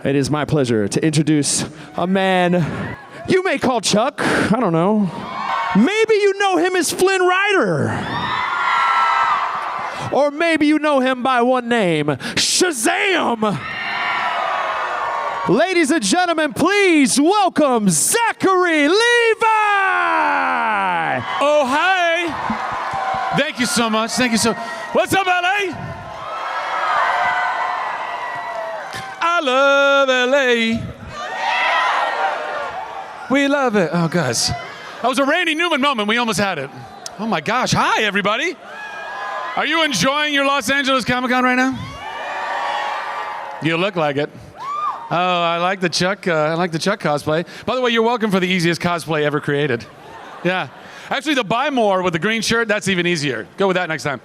It is my pleasure to introduce a man you may call Chuck. I don't know. Maybe you know him as Flynn Ryder. Or maybe you know him by one name, Shazam. Ladies and gentlemen, please welcome Zachary Levi. Oh, hi. Thank you so much. Thank you so much. What's up, LA? I love LA. We love it. Oh, guys. That was a Randy Newman moment. We almost had it. Oh, my gosh. Hi, everybody. Are you enjoying your Los Angeles Comic-Con right now? You look like it. Oh, I like the Chuck cosplay. By the way, you're welcome for the easiest cosplay ever created. Yeah. Actually, the buy more with the green shirt, that's even easier. Go with that next time.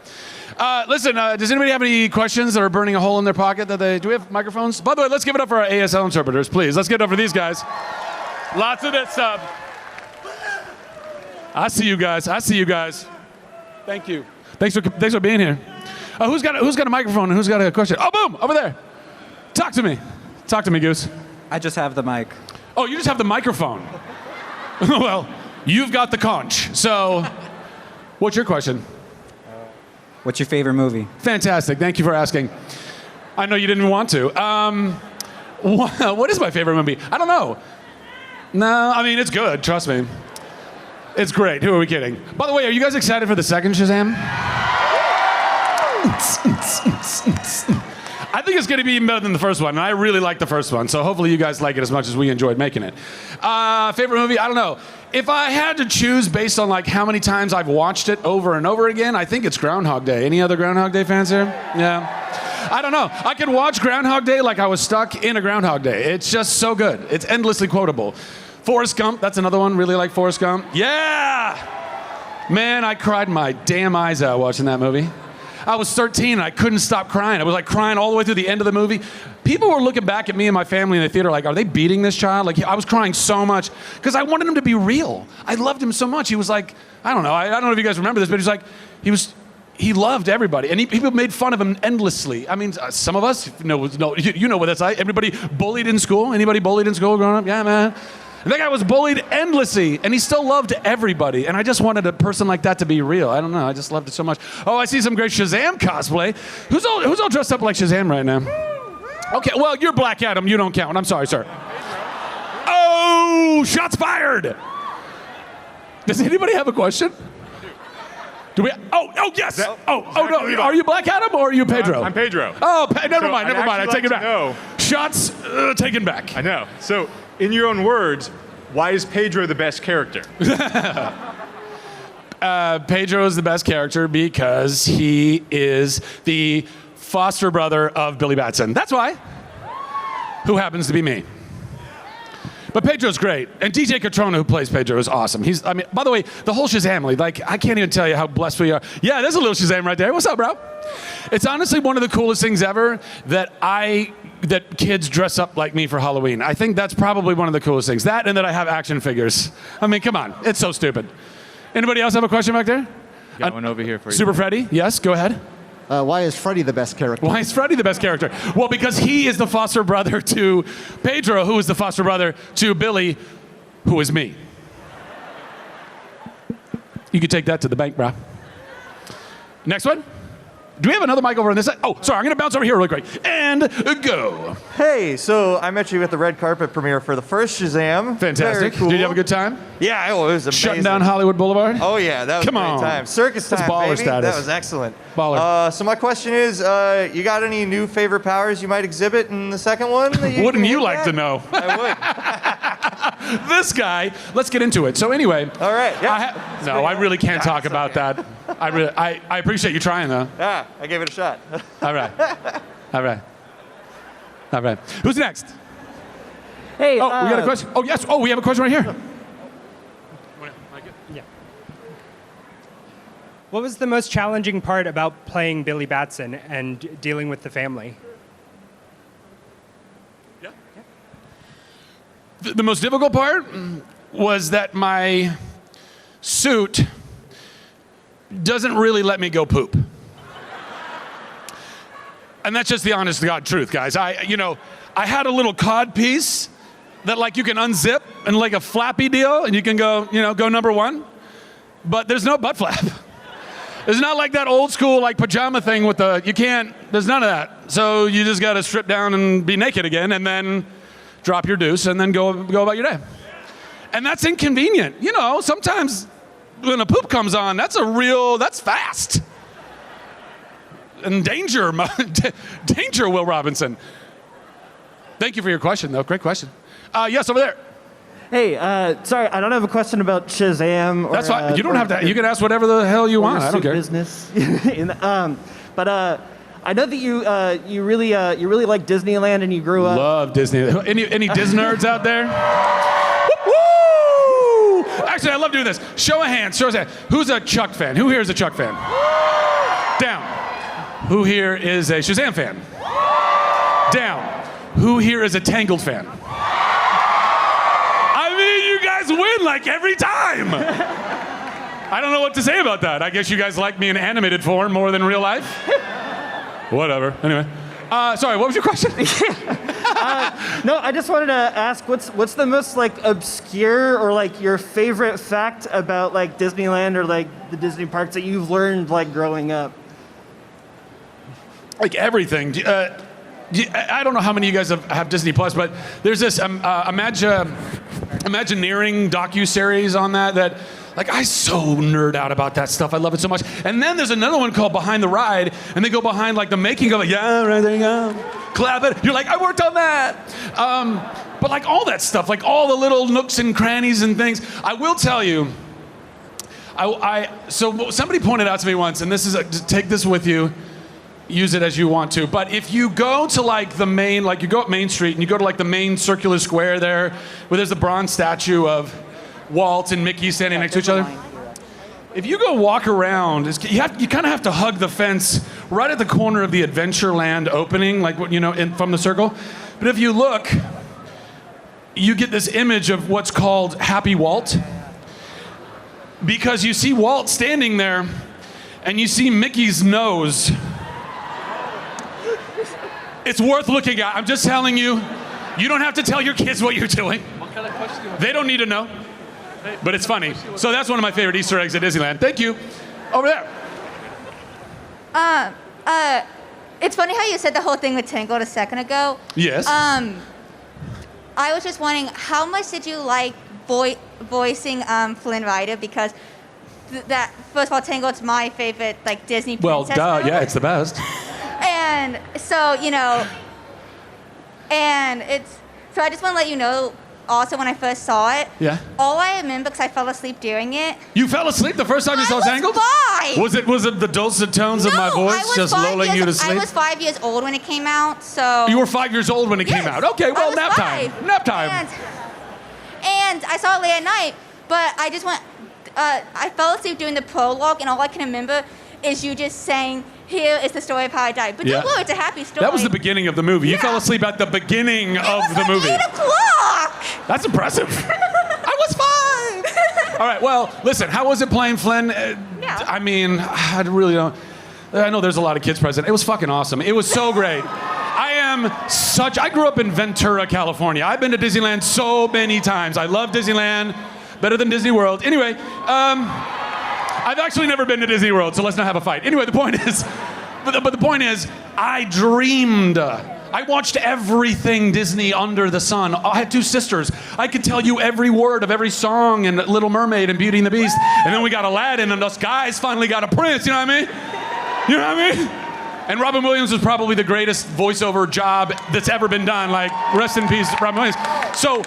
Listen, does anybody have any questions that are burning a hole in their pocket? Do we have microphones? By the way, let's give it up for our ASL interpreters, please. Let's give it up for these guys. Lots of this stuff. I see you guys. Thank you. Thanks for being here. Who's got a microphone and who's got a question? Oh, boom, over there. Talk to me, Goose. I just have the mic. Oh, you just have the microphone. Well, you've got the conch. So, what's your question? What's your favorite movie? Fantastic. Thank you for asking. I know you didn't want to. What is my favorite movie? I don't know. No, I mean, it's good. Trust me. It's great. Who are we kidding? By the way, are you guys excited for the second Shazam? I think it's going to be even better than the first one, and I really like the first one, so hopefully you guys like it as much as we enjoyed making it. Favorite movie? I don't know. If I had to choose based on like how many times I've watched it over and over again, I think it's Groundhog Day. Any other Groundhog Day fans here? Yeah. I don't know. I could watch Groundhog Day like I was stuck in a Groundhog Day. It's just so good. It's endlessly quotable. Forrest Gump, that's another one. Really like Forrest Gump. Yeah! Man, I cried my damn eyes out watching that movie. I was 13 and I couldn't stop crying. I was like crying all the way through the end of the movie. People were looking back at me and my family in the theater like, are they beating this child? Like, I was crying so much because I wanted him to be real. I loved him so much. He was like, I don't know. I don't know if you guys remember this, but he loved everybody, and people made fun of him endlessly. I mean, some of us, you know what that's like. Everybody bullied in school? Anybody bullied in school growing up? Yeah, man. And that guy was bullied endlessly, and he still loved everybody. And I just wanted a person like that to be real. I don't know. I just loved it so much. Oh, I see some great Shazam cosplay. Who's all dressed up like Shazam right now? Okay, well, you're Black Adam. You don't count. I'm sorry, sir. Oh, shots fired. Does anybody have a question? Do we? Oh, yes. No. Are you Black Adam or are you Pedro? I'm Pedro. Oh, never mind. I take it back. No. Shots taken back. I know. So, in your own words, why is Pedro the best character? Pedro is the best character because he is the foster brother of Billy Batson. That's why. Who happens to be me. But Pedro's great, and DJ Catrona, who plays Pedro, is awesome. By the way, the whole Shazam, like, I can't even tell you how blessed we are. Yeah, there's a little Shazam right there. What's up, bro? It's honestly one of the coolest things ever that kids dress up like me for Halloween. I think that's probably one of the coolest things. That and that I have action figures. I mean, come on, it's so stupid. Anybody else have a question back there? Got one over here for you. Super Freddy, yes, go ahead. Why is Freddy the best character? Why is Freddy the best character? Well, because he is the foster brother to Pedro, who is the foster brother to Billy, who is me. You can take that to the bank, bro. Next one. Do we have another mic over on this side? Oh, sorry, I'm going to bounce over here really quick. And go. Hey, so I met you at the red carpet premiere for the first Shazam. Fantastic. Very cool. Did you have a good time? Yeah, it was amazing. Shutting down Hollywood Boulevard? Oh, yeah, that was Come a great on. time. Circus time, That's baller baby. status. That was excellent. Baller. So my question is, you got any new favorite powers you might exhibit in the second one? Wouldn't you like to know? I would. This guy, let's get into it. So anyway. All right. Yeah. I really can't talk about that. I appreciate you trying, though. Yeah, I gave it a shot. All right. Who's next? Hey. Oh, we got a question. Oh, yes. Oh, we have a question right here. Yeah. What was the most challenging part about playing Billy Batson and dealing with the family? Yeah. The most difficult part was that my suit doesn't really let me go poop. And that's just the honest to God truth, guys. I had a little cod piece that like you can unzip and like a flappy deal, and you can go, go number one. But there's no butt flap. It's not like that old school like pajama thing with there's none of that. So you just got to strip down and be naked again, and then drop your deuce, and then go about your day. And that's inconvenient. Sometimes when a poop comes on, that's fast. And danger, Will Robinson. Thank you for your question, though. Great question. Yes, over there. Hey, sorry, I don't have a question about Shazam. Or, that's fine. You don't have to. You can ask whatever the hell you want. I don't care. Business. But I know that you really like Disneyland, and you grew up. Love Disney. Any Disney nerds out there? Woo! Actually, I love doing this. Show of hands. Who's a Chuck fan? Who here is a Chuck fan? Down. Who here is a Shazam fan? Down. Who here is a Tangled fan? I mean, you guys win like every time. I don't know what to say about that. I guess you guys like me in animated form more than real life. Whatever. Anyway. Sorry, what was your question? No, I just wanted to ask, what's the most like obscure or like your favorite fact about like Disneyland or like the Disney parks that you've learned like growing up? Like everything. I don't know how many of you guys have Disney Plus, but there's this Imagineering docu-series on that like I so nerd out about that stuff. I love it so much. And then there's another one called Behind the Ride, and they go behind like the making of it. Yeah, right there you go. Clap it. You're like, I worked on that. But like all that stuff, like all the little nooks and crannies and things. I will tell you, so somebody pointed out to me once, and this is take this with you. Use it as you want to. But if you go to like the main, like you go up Main Street and you go to like the main circular square there, where there's a bronze statue of Walt and Mickey standing next to each other. If you go walk around, you kind of have to hug the fence right at the corner of the Adventureland opening, like from the circle. But if you look, you get this image of what's called Happy Walt, because you see Walt standing there, and you see Mickey's nose. It's worth looking at. I'm just telling you. You don't have to tell your kids what you're doing. What kind of question? They don't need to know. But it's funny. So that's one of my favorite Easter eggs at Disneyland. Thank you. Over there. It's funny how you said the whole thing with Tangled a second ago. Yes. I was just wondering, how much did you like voicing Flynn Ryder? Because that, first of all, Tangled's my favorite like Disney princess. Well, duh. Yeah, it's the best. And so, so I just want to let you know, also when I first saw it, yeah. All I remember, because I fell asleep during it. You fell asleep the first time you saw Tangled? Was it the dulcet tones of my voice just lulling you to sleep? I was 5 years old when it came out, so. You were 5 years old when it came out. Okay, well, nap time. Nap time. And I saw it late at night, but I fell asleep during the prologue, and all I can remember is you just saying, here is the story of how I died. But don't worry, it's a happy story. That was the beginning of the movie. You fell asleep at the beginning of the movie. It was like 8 o'clock. That's impressive. I was 5. All right, well, listen, how was it playing Flynn? I mean, I really don't. I know there's a lot of kids present. It was fucking awesome. It was so great. I grew up in Ventura, California. I've been to Disneyland so many times. I love Disneyland. Better than Disney World. Anyway, I've actually never been to Disney World, so let's not have a fight. Anyway, the point is, I dreamed. I watched everything Disney under the sun. I had 2 sisters. I could tell you every word of every song in Little Mermaid and Beauty and the Beast. And then we got Aladdin, and us guys finally got a prince. You know what I mean? You know what I mean? And Robin Williams was probably the greatest voiceover job that's ever been done. Like, rest in peace, Robin Williams. So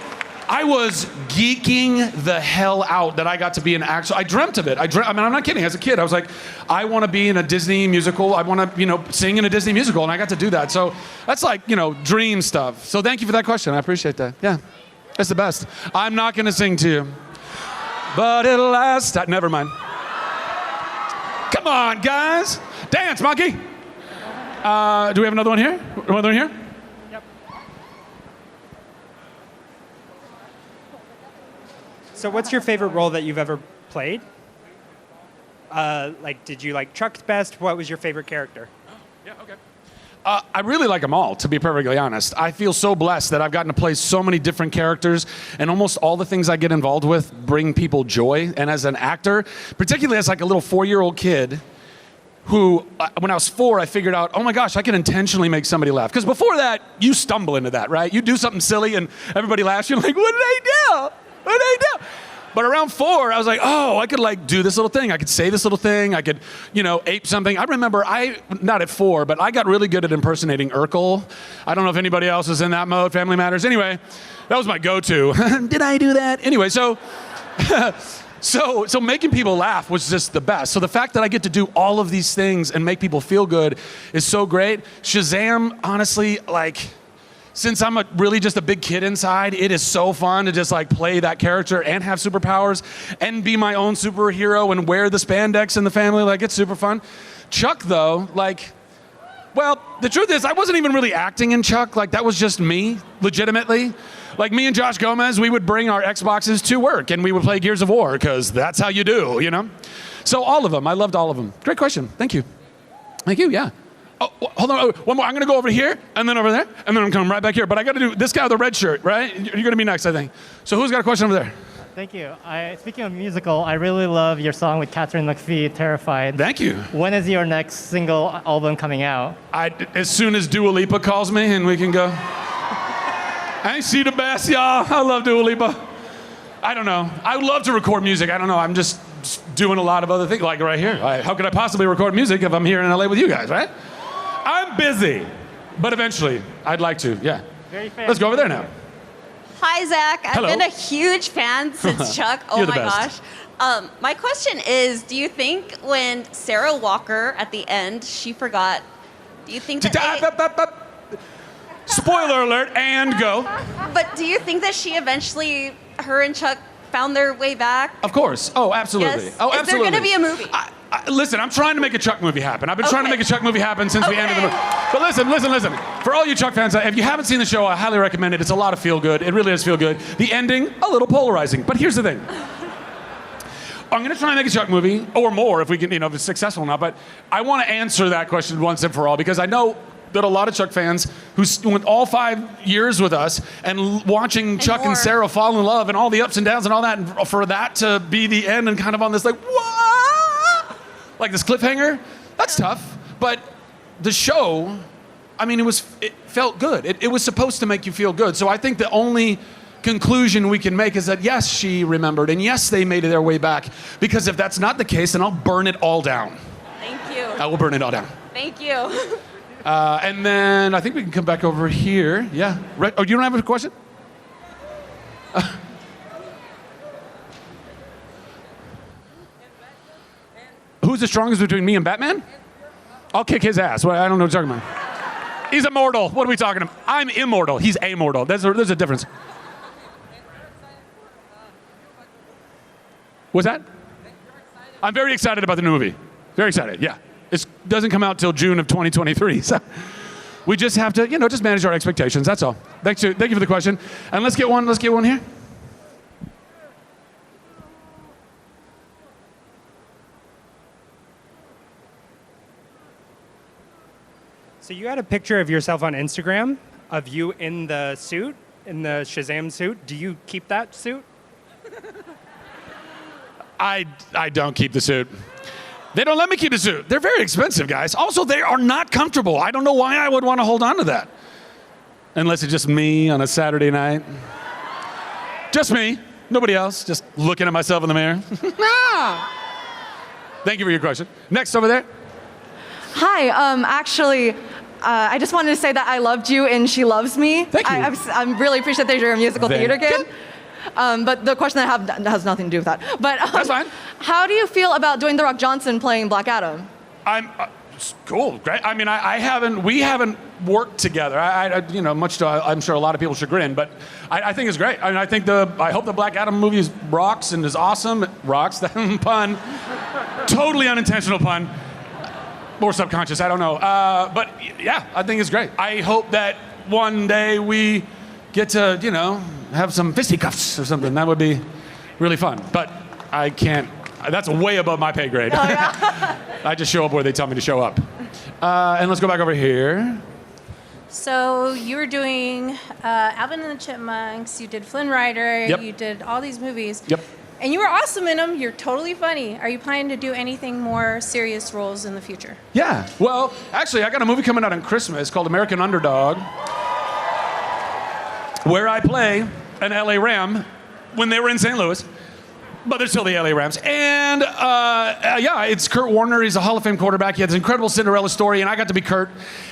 I was geeking the hell out that I got to be an actor. I dreamt of it. I mean, I'm not kidding. As a kid, I was like, I want to be in a Disney musical. I want to, sing in a Disney musical, and I got to do that. So that's like, dream stuff. So thank you for that question. I appreciate that. Yeah, it's the best. I'm not going to sing to you, but it'll last. Never mind. Come on, guys. Dance, monkey. Do we have another one here? Another one here? So what's your favorite role that you've ever played? Did you like Truck best? What was your favorite character? Yeah, okay. I really like them all, to be perfectly honest. I feel so blessed that I've gotten to play so many different characters, and almost all the things I get involved with bring people joy. And as an actor, particularly as like a little 4-year-old kid, who, when I was 4, I figured out, oh my gosh, I can intentionally make somebody laugh. Because before that, you stumble into that, right? You do something silly and everybody laughs. You're like, what did I do? What did I do? But around 4, I was like, oh, I could like do this little thing. I could say this little thing. I could, ape something. I remember not at 4, but I got really good at impersonating Urkel. I don't know if anybody else is in that mode, Family Matters. Anyway, that was my go-to. Did I do that? Anyway, so making people laugh was just the best. So the fact that I get to do all of these things and make people feel good is so great. Shazam, honestly, since I'm really just a big kid inside, it is so fun to just play that character and have superpowers and be my own superhero and wear the spandex in the family. It's super fun. Chuck, though, well, the truth is I wasn't even really acting in Chuck. That was just me, legitimately. Me and Josh Gomez, we would bring our Xboxes to work and we would play Gears of War because that's how you do, So all of them, I loved all of them. Great question. Thank you. Thank you, yeah. Oh, hold on, one more. I'm going to go over here, and then over there, and then I'm coming right back here. But I got to do this guy with the red shirt, right? You're going to be next, I think. So who's got a question over there? Thank you. Speaking of musical, I really love your song with Catherine McPhee, Terrified. Thank you. When is your next single album coming out? As soon as Dua Lipa calls me, and we can go. I ain't see the best, y'all. I love Dua Lipa. I don't know. I would love to record music. I don't know. I'm just doing a lot of other things, like right here. How could I possibly record music if I'm here in LA with you guys, right? I'm busy, but eventually I'd like to, yeah. Let's go over there now. Hi, Zach. Hello. I've been a huge fan since Chuck. Oh You're the my best. gosh. My question is, do you think when Sarah Walker at the end, she forgot, do you think that... Spoiler alert, and go. But do you think that she eventually, her and Chuck found their way back? Of course. Oh, absolutely. Yes. Oh, Is absolutely. there going to be a movie? Listen, I'm trying to make a Chuck movie happen. I've been trying to make a Chuck movie happen since the end of the movie. But listen. For all you Chuck fans, if you haven't seen the show, I highly recommend it. It's a lot of feel good. It really does feel good. The ending, a little polarizing. But here's the thing. I'm going to try and make a Chuck movie, or more if we can, if it's successful or not. But I want to answer that question once and for all, because I know that a lot of Chuck fans who went all 5 years with us and watching Chuck and Sarah fall in love and all the ups and downs and all that, and for that to be the end and kind of on this this cliffhanger, that's tough. But the show, it felt good. It was supposed to make you feel good. So I think the only conclusion we can make is that yes, she remembered, and yes, they made their way back. Because if that's not the case, then I'll burn it all down. Thank you. I will burn it all down. Thank you. And then I think we can come back over here. Yeah. Right. Oh, you don't have a question? Who's the strongest between me and Batman? I'll kick his ass. Well, I don't know what you're talking about. He's immortal. What are we talking about? I'm immortal. He's amortal. There's a difference. What's that? I'm very excited about the new movie. Very excited, yeah. It doesn't come out till June of 2023, so we just have to, just manage our expectations. That's all. Thank you for the question. And let's get one here. So you had a picture of yourself on Instagram of you in the suit, in the Shazam suit. Do you keep that suit? I don't keep the suit. They don't let me keep the suit. They're very expensive, guys. Also, they are not comfortable. I don't know why I would want to hold on to that. Unless it's just me on a Saturday night. Just me. Nobody else. Just looking at myself in the mirror. Thank you for your question. Next over there. Hi. I just wanted to say that I loved you in She Loves Me. Thank you. I really appreciate that you're a musical theater kid. But the question I have has nothing to do with that. But that's fine. How do you feel about Dwayne "The Rock" Johnson playing Black Adam? I'm cool, great. We haven't worked together. Much to I'm sure a lot of people's chagrin, but I think it's great. I hope the Black Adam movie rocks and is awesome. Rocks, that pun, totally unintentional pun, or subconscious. I don't know. But yeah, I think it's great. I hope that one day we get to have some fisticuffs or something. That would be really fun. But I can't. That's way above my pay grade. Oh, yeah. I just show up where they tell me to show up. And let's go back over here. So you were doing Alvin and the Chipmunks. You did Flynn Ryder. Yep. You did all these movies. Yep. And you were awesome in them. You're totally funny. Are you planning to do anything more serious roles in the future? Yeah. Well, actually, I got a movie coming out on Christmas called American Underdog, where I play an LA Ram when they were in St. Louis. But they're still the LA Rams. And yeah, it's Kurt Warner. He's a Hall of Fame quarterback. He had this incredible Cinderella story, and I got to be Kurt.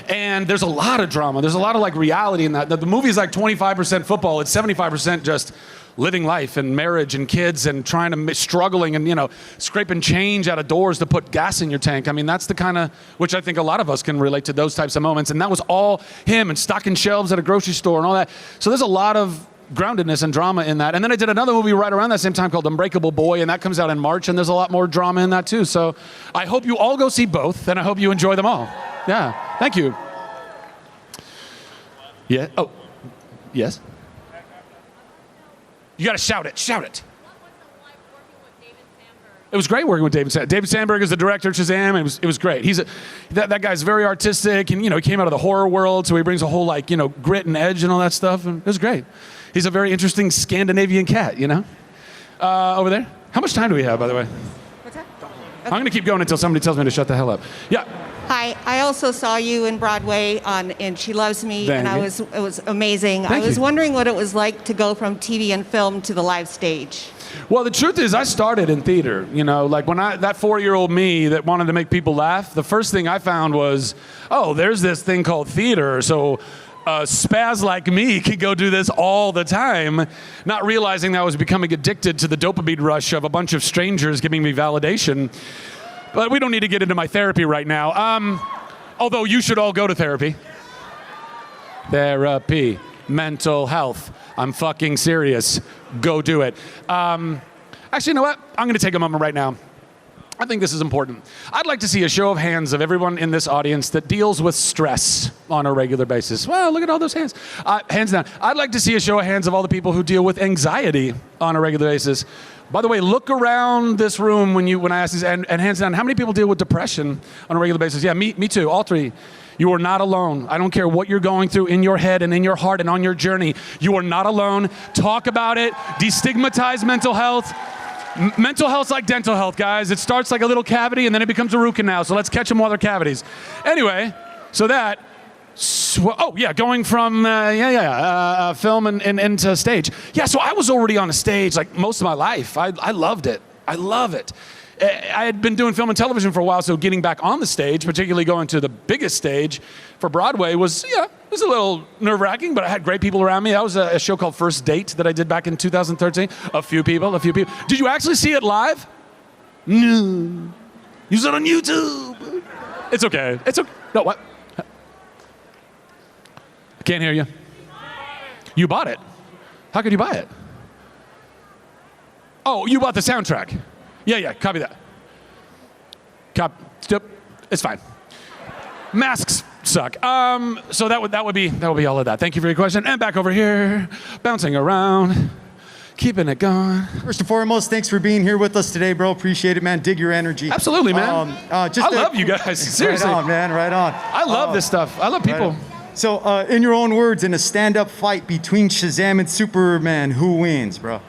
And there's a lot of drama. There's a lot of like reality in that. The movie is like 25% football. It's 75% just living life and marriage and kids and trying to struggling and, you know, scraping change out of doors to put gas in your tank. I mean, that's the kind of, which I think a lot of us can relate to those types of moments. And that was all him and stocking shelves at a grocery store and all that. So there's a lot of groundedness and drama in that. And then I did another movie right around that same time called Unbreakable Boy, and that comes out in March, and there's a lot more drama in that too. So I hope you all go see both, and I hope you enjoy them all. Yeah, thank you. Yeah, oh, yes? You gotta shout it, shout it. It was great working with David Sandberg. David Sandberg is the director of Shazam, and it was great. That guy's very artistic, and, you know, he came out of the horror world, so he brings a whole, like, you know, grit and edge and all that stuff, and it was great. He's a very interesting Scandinavian cat, you know? Over there. How much time do we have, by the way? What's that? I'm going to keep going until somebody tells me to shut the hell up. Yeah. Hi, I also saw you in Broadway on And She Loves Me, Thank and you. it was amazing. Thank I was you. wondering what it was like to go from TV and film to the live stage. Well, the truth is I started in theater, you know, like when that 4-year-old me that wanted to make people laugh, the first thing I found was, oh, there's this thing called theater, so a spaz like me could go do this all the time, not realizing that I was becoming addicted to the dopamine rush of a bunch of strangers giving me validation. But we don't need to get into my therapy right now. Although you should all go to therapy. Therapy, mental health. I'm fucking serious. Go do it. Actually, you know what? I'm going to take a moment right now. I think this is important. I'd like to see a show of hands of everyone in this audience that deals with stress on a regular basis. Well, look at all those hands. Hands down. I'd like to see a show of hands of all the people who deal with anxiety on a regular basis. By the way, look around this room when I ask this, and hands down, how many people deal with depression on a regular basis? Yeah, me too, all three. You are not alone. I don't care what you're going through in your head and in your heart and on your journey. You are not alone. Talk about it. Destigmatize mental health. Mental health's like dental health, guys. It starts like a little cavity and then it becomes a root canal. So let's catch them while they're cavities. Anyway, so that, going from film and into stage. Yeah, so I was already on a stage like most of my life. I loved it. I love it. I had been doing film and television for a while, so getting back on the stage, particularly going to the biggest stage for Broadway was a little nerve-wracking, but I had great people around me. That was a show called First Date that I did back in 2013. A few people. Did you actually see it live? No. You saw it on YouTube. It's okay. No, what? I can't hear you. You bought it. How could you buy it? Oh, you bought the soundtrack. Yeah, copy that. It's fine. Masks suck. So that would be all of that. Thank you for your question. And back over here, bouncing around, keeping it going. First and foremost, thanks for being here with us today, bro. Appreciate it, man. Dig your energy. Absolutely, man. I love you guys. Seriously. Right on, man. Right on. I love this stuff. I love people. Right so, in your own words, in a stand-up fight between Shazam and Superman, who wins, bro?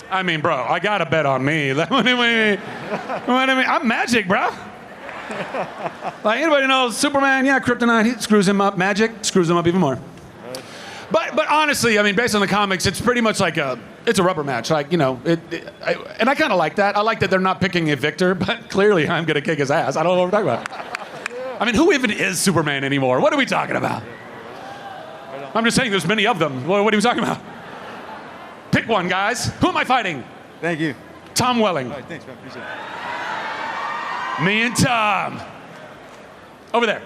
I mean, bro, I gotta bet on me. What do you mean? I'm magic, bro. Like, anybody knows Superman? Yeah, kryptonite, he screws him up. Magic screws him up even more. But honestly, I mean, based on the comics, it's pretty much like it's a rubber match. Like, you know, and I kind of like that. I like that they're not picking a victor, but clearly I'm gonna kick his ass. I don't know what we're talking about. I mean, who even is Superman anymore? What are we talking about? I'm just saying there's many of them. What are we talking about? Pick one, guys. Who am I fighting? Thank you. Tom Welling. All right, thanks, man. Appreciate it. Me and Tom. Over there.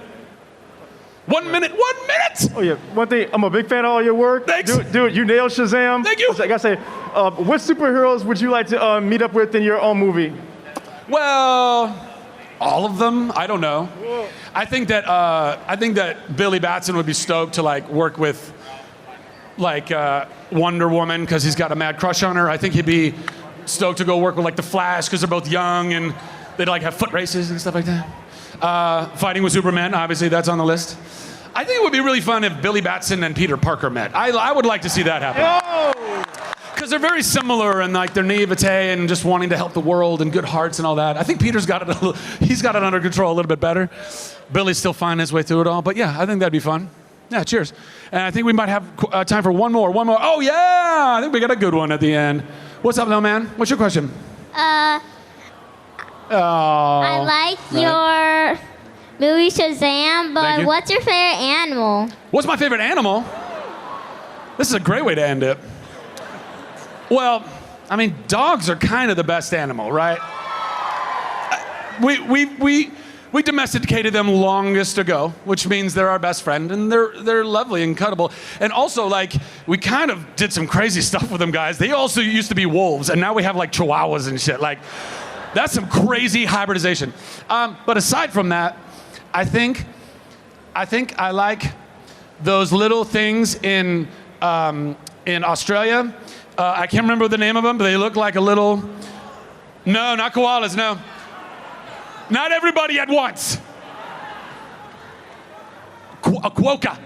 1 minute. 1 minute. Oh, yeah. One thing, I'm a big fan of all your work. Thanks. Dude, you nailed Shazam. Thank you. I gotta say, what superheroes would you like to meet up with in your own movie? Well, all of them. I don't know. Whoa. I think that Billy Batson would be stoked to like work with like Wonder Woman because he's got a mad crush on her. I think he'd be stoked to go work with like the Flash because they're both young and they'd like have foot races and stuff like that. Fighting with Superman, obviously that's on the list. I think it would be really fun if Billy Batson and Peter Parker met. I would like to see that happen. Because they're very similar in like their naivete and just wanting to help the world and good hearts and all that. I think Peter's got it. He's got it under control a little bit better. Billy's still finding his way through it all. But yeah, I think that'd be fun. Yeah, cheers. And I think we might have time for one more. Oh yeah, I think we got a good one at the end. What's up, little man? What's your question? I like your movie Shazam, but what's your favorite animal? What's my favorite animal? This is a great way to end it. Well, I mean, dogs are kind of the best animal, right? We domesticated them longest ago, which means they're our best friend, and they're lovely and cuddable. And also, like, we kind of did some crazy stuff with them, guys. They also used to be wolves, and now we have like chihuahuas and shit. Like, that's some crazy hybridization. But aside from that, I think I like those little things in Australia. I can't remember the name of them, but they look like a little... No, not koalas, no. Not everybody at once. A quokka.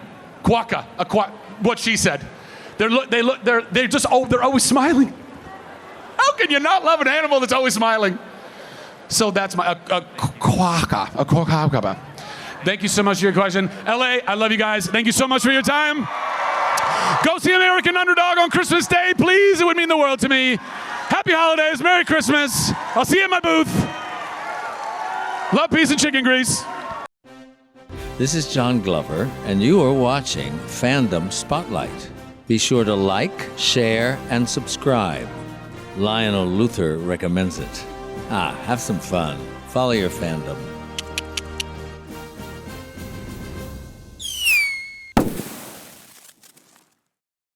What she said. They're always smiling. How can you not love an animal that's always smiling? So that's my a quokka. Thank you so much for your question. LA, I love you guys. Thank you so much for your time. Go see American Underdog on Christmas Day, please. It would mean the world to me. Happy holidays. Merry Christmas. I'll see you at my booth. Love, peace, and chicken grease. This is John Glover, and you are watching Fandom Spotlight. Be sure to like, share, and subscribe. Lionel Luther recommends it. Have some fun. Follow your fandom.